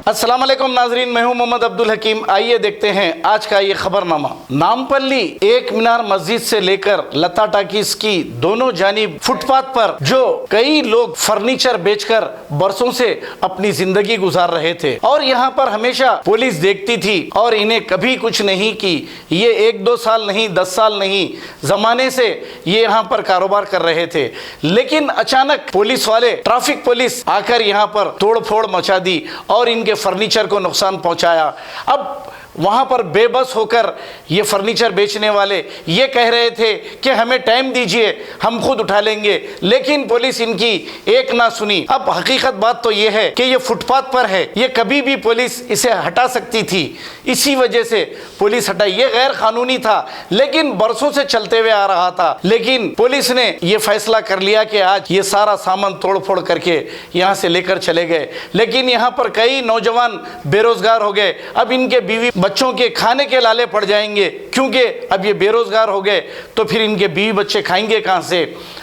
अस्सलाम वालेकुम नाजरीन, मैं हूं मोहम्मद अब्दुल हकीम। आइए देखते हैं आज का ये खबरनामा। नामपल्ली एक मीनार मस्जिद से लेकर लता टाकीज की दोनों जानिब फुटपाथ पर जो कई लोग फर्नीचर बेचकर बरसों से अपनी जिंदगी गुजार रहे थे और यहाँ पर हमेशा पुलिस देखती थी और इन्हें कभी कुछ नहीं की। ये 1-2 साल नहीं, 10 साल नहीं, जमाने से ये यहाँ पर कारोबार कर रहे थे। लेकिन अचानक पुलिस वाले, ट्रैफिक पुलिस आकर यहाँ पर तोड़ फोड़ मचा दी और इनके फर्नीचर को नुकसान पहुंचाया। अब वहां पर बेबस होकर ये फर्नीचर बेचने वाले ये कह रहे थे कि हमें टाइम दीजिए, हम खुद उठा लेंगे, लेकिन पुलिस इनकी एक ना सुनी। अब हकीकत बात तो ये है कि ये फुटपाथ पर है, ये कभी भी पुलिस इसे हटा सकती थी, इसी वजह से पुलिस हटाई। ये गैर कानूनी था लेकिन बरसों से चलते हुए आ रहा था, लेकिन पुलिस ने ये फैसला कर लिया कि आज ये सारा सामान तोड़ फोड़ करके यहाँ से लेकर चले गए। लेकिन यहाँ पर कई नौजवान बेरोजगार हो गए। अब इनके बीवी बच्चों के खाने के लाले पड़ जाएंगे, क्योंकि अब ये बेरोजगार हो गए तो फिर इनके बीवी बच्चे खाएंगे कहाँ से।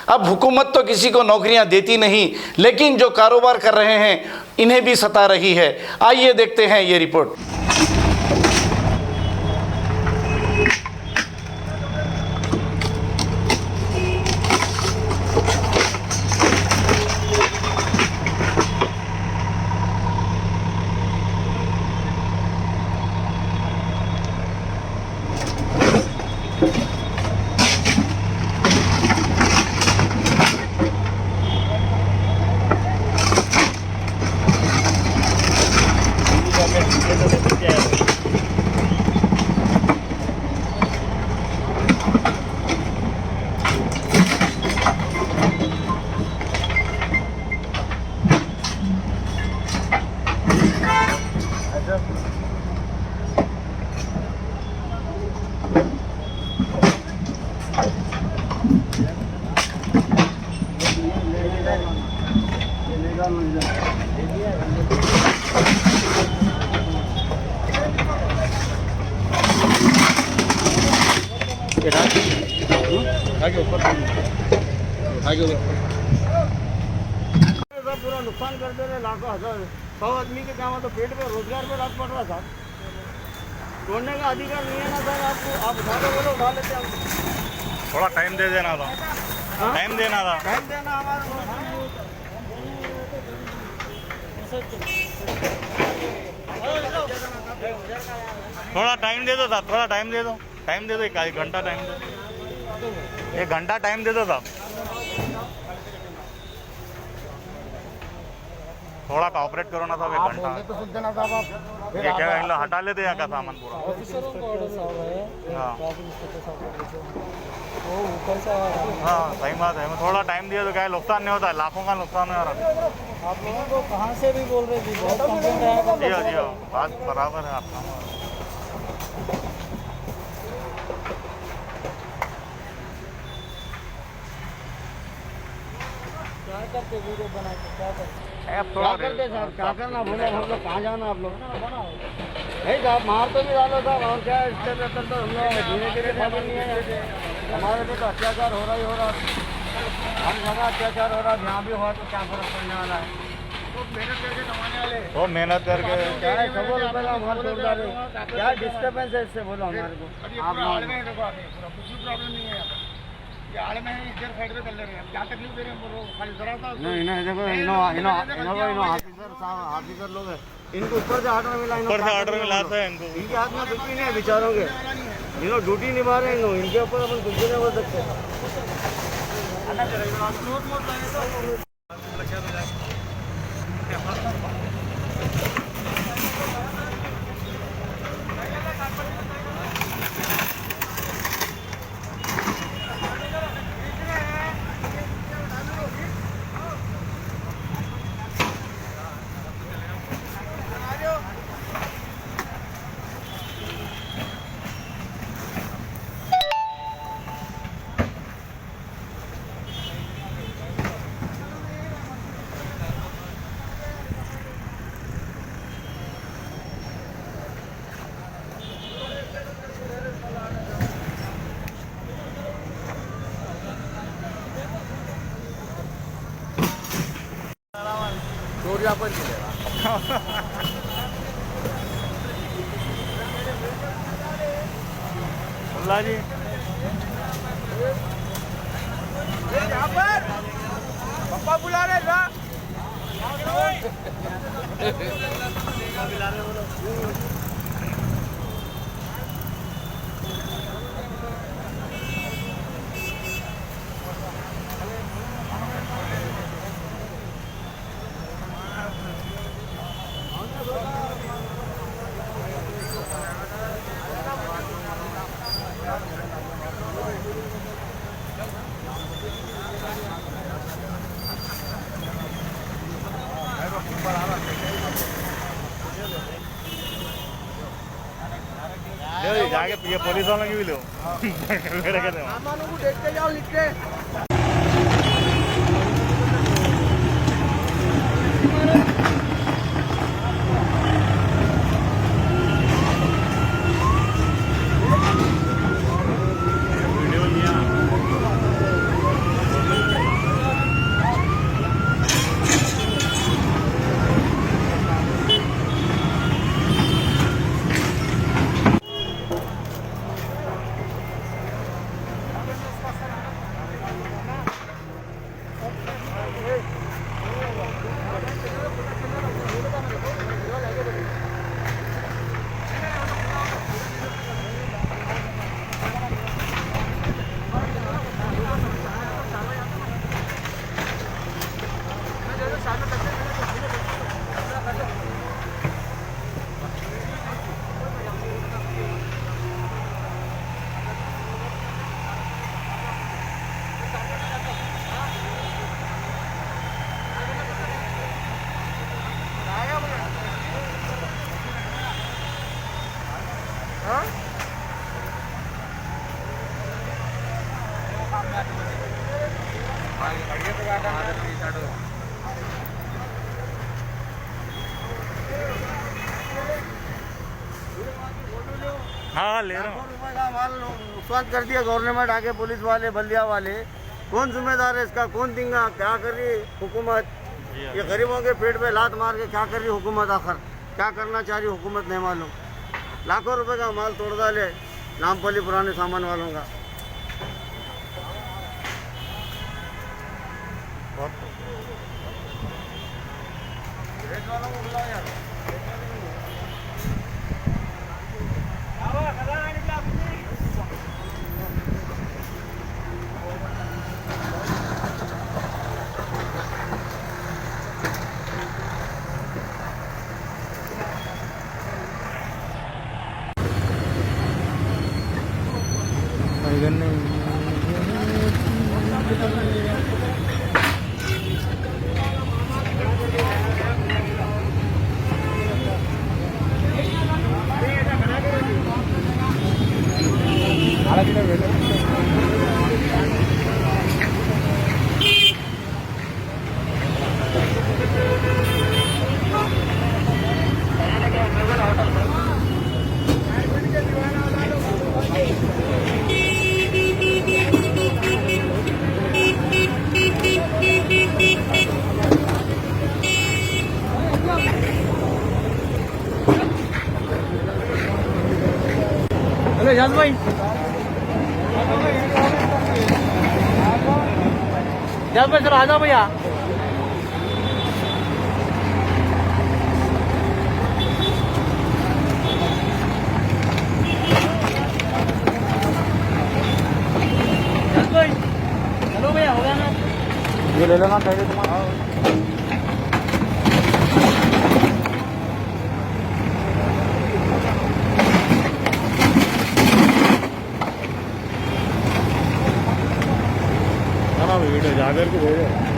अब हुकूमत तो किसी को नौकरियां देती नहीं, लेकिन जो कारोबार कर रहे हैं इन्हें भी सता रही है। आइए देखते हैं ये रिपोर्ट। पूरा नुकसान कर दे रहे, लाखों हजार 100 आदमी के काम तो पेट पे रोजगार पे रात पड़ रहा था। तोड़ने का अधिकार नहीं है ना सर आपको, आप उठा के बोलो उठा लेते हम। थोड़ा टाइम दे देना था, टाइम देना था, टाइम देना हमारा। थोड़ा टाइम दे दो साहब, थोड़ा टाइम दे दो, टाइम दे दो, 1 घंटा टाइम दे दो, 1 घंटा टाइम दे दो साहब। थोड़ा कॉपरेट करो ना साहब, 1 घंटा तो सुन देना साहब आप। ये क्या इन लोग हटा लेते हैं का सामान पूरा। ऑफिसरों का ऑर्डर साहब है, हाँ ट्रैफिक इंस्पेक्टर साहब वो ऊपर से आ रहा है। हाँ सही बात है, मैं थोड़ा टाइम दिया तो क्या नुकसान नहीं होता है, लाखों का नुकसान हो रहा है। आप लोगों को कहाँ से भी बोल रहे थे, बहुत कंप्लेंट आया। जी हाँ जी हाँ, बात बराबर है आपका। क्या करते वीडियो बना के, क्या करते थोड़ा क्या करते साहब, क्या करना बोलो, हम लोग कहाँ जाना आप लोग। नहीं साहब मार तो नहीं डालो साहब, और क्या इसके बेहतर तो हम लोग जीने के लिए खबर नहीं है। हमारे पे तो अत्याचार हो रहा ही हो रहा, हम जगह अत्याचार हो रहा, यहाँ भी हुआ तो क्या फर्क पड़ने वाला है। मेहनत करके कमाने वाले, वो मेहनत करके क्या है 100 रुपये का हमारे तोड़ डाले, क्या डिस्टर्बेंस है इससे बोलो हमारे को। आप कुछ भी प्रॉब्लम नहीं है, आड़ में इधर साइड पे चल रहे हैं, क्या तकलीफ दे रहे हैं बोलो, खाली जरा सा नहीं। देखो ऑफिसर लोग हैं, इनको ऊपर से ऑर्डर मिला, ऊपर से ऑर्डर मिला था इनको, इनके हाथ में कुछ भी नहीं है बेचारों के, इन्होंने ड्यूटी निभा रहे हैं, इनके ऊपर अपन कुछ भी नहीं बोल सकते। चोरिया पण केलेला अल्लाह जी पापा बुला रहे जा ले जाके ये पुलिस वालों की भी लो मेरे कहते हैं सामानों को देखते जाओ लिख के हाँ ले रहा हूँ रुपए का माल नुकसान कर दिया गवर्नमेंट आके पुलिस वाले बल्दिया वाले कौन जिम्मेदार है इसका कौन देगा क्या कर रही हुकूमत ये गरीबों के पेट पे लात मार के क्या कर रही हुकूमत आखिर क्या करना चाह रही हुकूमत नहीं मालूम लाखों रुपए का माल तोड़ डाले नामपल्ली पुराने सामान वालों का रेट वालों को बुलाओ यार हेलो याद भाई सर आ जाओ भैया हेलो भैया हो गया ना ये ले लेना पहले तुम्हारा वीडियो जाकर के भेजो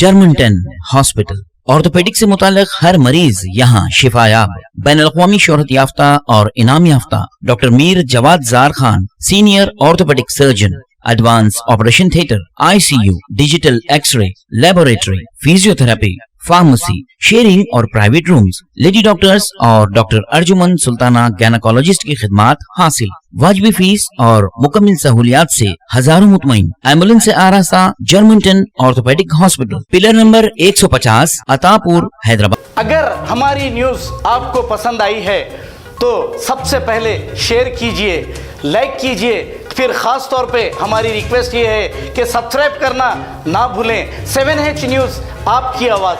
जर्मनटन हॉस्पिटल। ऑर्थोपेडिक से मुताल्लिक हर मरीज यहाँ शिफायाब। बैनुल-अक़वामी शोहरत याफ्ता और इनाम याफ्ता doctor Mir Jawad Jar Khan, senior orthopaedic surgeon, advance operation theatre, ICU, digital x-ray, laboratory, physiotherapy, pharmacy, sharing और प्राइवेट रूम्स, लेडी डॉक्टर्स और डॉक्टर अर्जुमन सुल्ताना गैनकोलॉजिस्ट की खिदमात हासिल। वाजबी फीस और मुकम्मल सहूलियात से हजारों मुतमईन। एम्बुलेंस से आरास्ता Germanten orthopaedic hospital, pillar number 150, Attapur, Hyderabad. अगर हमारी न्यूज़ आपको पसंद आई है तो सबसे पहले शेयर कीजिए, लाइक कीजिए, फिर ख़ास तौर पे हमारी रिक्वेस्ट ये है कि सब्सक्राइब करना ना भूलें। 7H न्यूज़, आपकी आवाज़।